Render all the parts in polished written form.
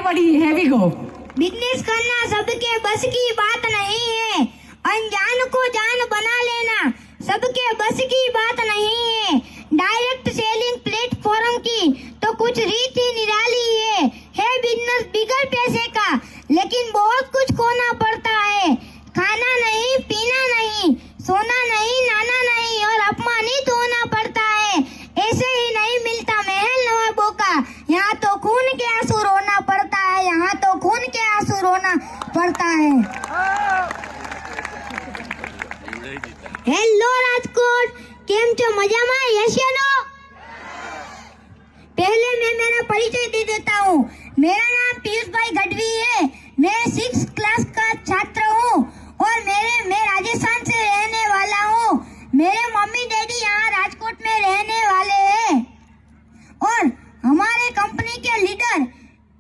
पड़ी है भी गो। बिजनेस करना सबके बस की बात नहीं है, अनजान को जान बना लेना सबके बस की बात नहीं है। डायरेक्ट सेलिंग प्लेटफॉर्म की तो कुछ रीत ही निराली है बिजनेस बिगड़ पैसे का, लेकिन बहुत कुछ खोना पड़ता है। खाना नहीं, पीना नहीं, सोना नहीं, नाना नहीं और अपमानित होना पड़ता है। ऐसे ही नहीं मिलता महल नवाबों का, यहाँ तो खून के आंसू रोना पड़ता है, यहाँ तो खून के आंसू रोना पड़ता है। हेलो राजकोट, केम छो मजामा यशनो? पहले मैं मेरा परिचय दे देता हूँ। मेरा नाम पीयूष भाई गढ़वी है। मैं 6th क्लास का छात्र हूँ और मैं राजस्थान से रहने वाला हूँ। मेरे मम्मी डैडी यहाँ राजकोट में रहने वाले हैं और हमारे कंपनी के लीडर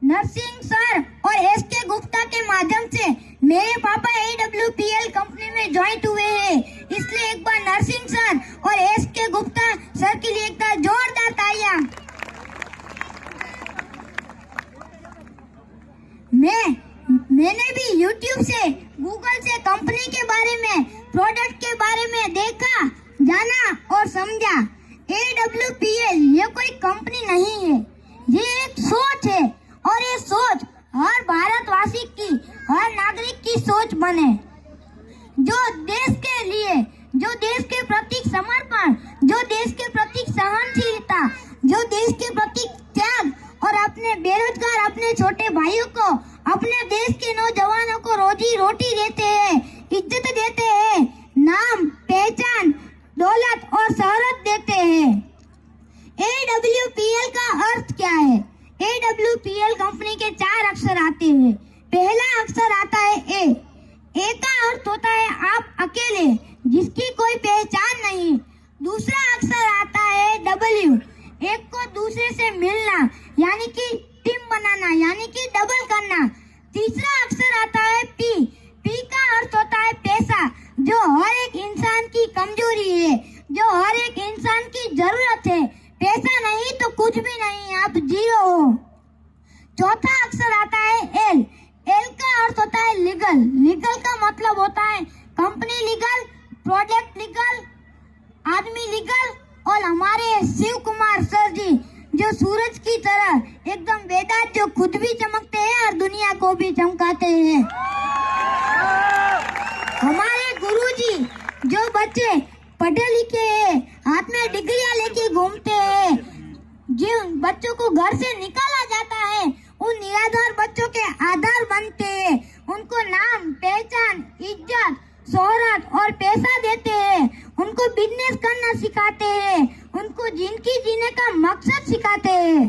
नरसिंह सर और एसके गुप्ता के माध्यम से मेरे पापा AWPL कंपनी में ज्वाइन हुए हैं। इसलिए एक बार नरसिंह सर और एसके गुप्ता सर के लिए एक बार जोरदार तालियां। मैंने भी YouTube से, गूगल से कंपनी के बारे में, प्रोडक्ट के बारे में देखा, जाना और समझा। AWPL ये कोई कंपनी नहीं है, ये एक सोच है और ये सोच हर भारतवासी की, हर नागरिक की सोच बने, जो देश के लिए, जो देश के प्रति समर्पण, जो देश के प्रति सहनशीलता, जो देश के प्रति त्याग और अपने बेरोजगार, अपने छोटे भाइयों को, अपने देश के नौजवानों को रोजी रोटी देते हैं, इज्जत देते हैं, नाम, पहचान, दौलत और शोहरत देते हैं। AWPL का अर्थ क्या है? AWPL कंपनी के 4 अक्षर आते हैं। पहला अक्षर आता है A का अर्थ होता है आप अकेले, जिसकी कोई पहचान नहीं। दूसरा अक्षर आता है W, एक को दूसरे से मिलना, यानी कि टीम बनाना, यानी कि डबल करना। तीसरा अक्षर आता है P का अर्थ होता है पैसा, जो हर एक इंसान की कमजोरी है, जो हर एक इंसान की जरूरत है। पैसा नहीं तो कुछ भी नहीं, आप जीरो हो। चौथा अक्षर आता है L का अर्थ होता है लीगल का मतलब होता है कंपनी लीगल, प्रोडक्ट लीगल, आदमी लीगल। और हमारे शिव कुमार सर जी जो सूरज की तरह एकदम वेदांत, जो खुद भी चमकते हैं और दुनिया को भी चमकाते हैं। हमारे गुरुजी जो बच्चे पढ़े लिखे हैं, हाथ में डिग्रियां लेके घूमते हैं, जिन बच्चों को घर से निकाला जाता है, उन निराधार बच्चों के आधार बनते हैं, उनको नाम, पहचान, इज्जत, शोहरत और पैसा देते हैं, उनको बिजनेस करना सिखाते हैं, उनको जिंदगी जीने का मकसद सिखाते हैं।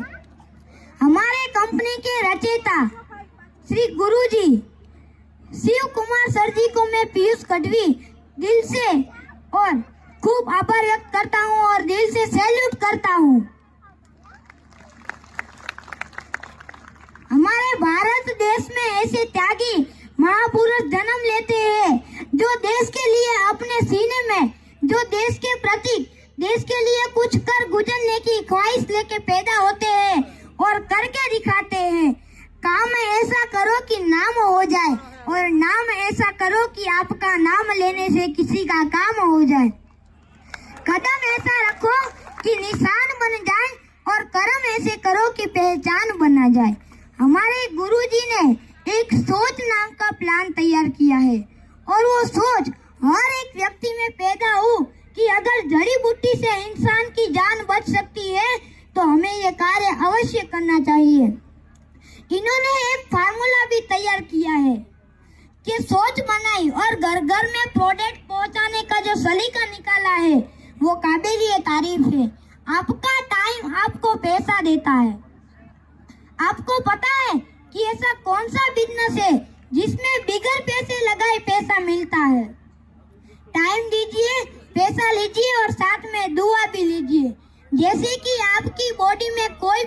हमारे कंपनी के रचयिता श्री गुरुजी शिव कुमार सर जी को मैं पीयूष गढ़वी दिल से और खूब आभार व्यक्त करता हूँ और दिल से सैल्यूट करता हूँ। हमारे भारत देश में ऐसे त्यागी महापुरुष जन्म लेते हैं, जो देश के लिए अपने सीने में, जो देश के प्रति, देश के लिए कुछ कर गुजरने की ख्वाहिश लेके पैदा होते हैं और करके दिखाते हैं। काम ऐसा करो कि नाम हो जाए और नाम ऐसा करो कि आपका नाम लेने से किसी का काम हो जाए। कदम ऐसा रखो कि निशान बन जाए और कर्म ऐसे करो कि पहचान बना जाए। हमारे गुरुजी ने एक सोच नाम का प्लान तैयार किया है और वो सोच हर एक व्यक्ति में पैदा हो कि अगर जड़ी बूटी से इंसान की जान बच सकती है तो हमें ये कार्य अवश्य करना चाहिए। इन्होंने एक फार्मूला भी तैयार किया है कि सोच बनाई और घर घर में प्रोडक्ट पहुंचाने का जो सलीका निकाला है वो काबिल तारीफ है। आपका टाइम आपको पैसा देता है। आपको पता है कि ऐसा कौन सा बिजनेस है जिसमें बिगर पैसे लगाए पैसा मिलता है? टाइम दीजिए, पैसा लीजिए और साथ में दुआ भी लीजिए। जैसे कि आपकी बॉडी में कोई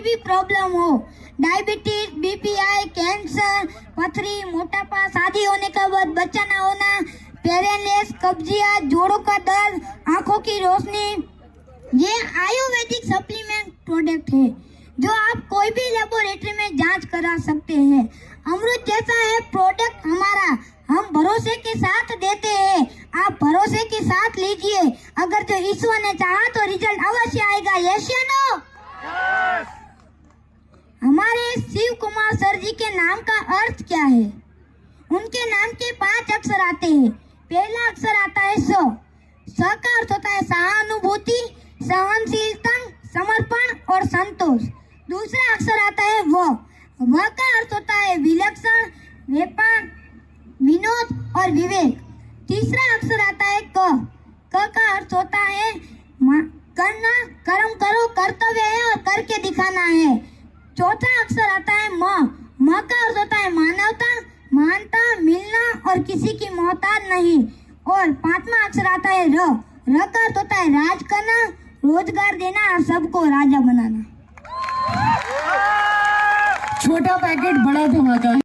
भी प्रॉब्लम हो, डायबिटीज, बीपीआई, कैंसर, पथरी, मोटापा, शादी होने के बाद बच्चा ना होना, पैरालिसिस, कब्जियत, जोड़ों का दर्द, आंखों की रोशनी, ये आयुर्वेदिक सप्लीमेंट प्रोडक्ट है जो आप कोई भी लेबोरेटरी में जांच करा सकते हैं। अमृत जैसा है प्रोडक्ट हमारा, हम भरोसे के साथ देते हैं। आप भरोसे के साथ लीजिए, अगर जो ईश्वर ने चाहा तो रिजल्ट अवश्य आएगा। यस या नो? हमारे शिव कुमार सर जी के नाम का अर्थ क्या है? उनके नाम के 5 अक्षर आते हैं। पहला अक्षर आता है स। स का अर्थ होता है सहानुभूति, सहनशीलता, समर्पण और संतोष। दूसरा अक्षर आता है व का अर्थ होता है विलक्षण, व्यापार, विनोद और विवेक। तीसरा अक्षर आता है क का अर्थ होता है करना, कर्म करो, कर्तव्य है और करके दिखाना है। चौथा अक्षर आता है म का अर्थ होता है मानवता, मानता, मिलना और किसी की मोहताज नहीं। और पांचवा अक्षर आता है र का अर्थ होता है राज करना, रोजगार देना और सबको राजा बनाना। छोटा पैकेट बड़ा धमाका।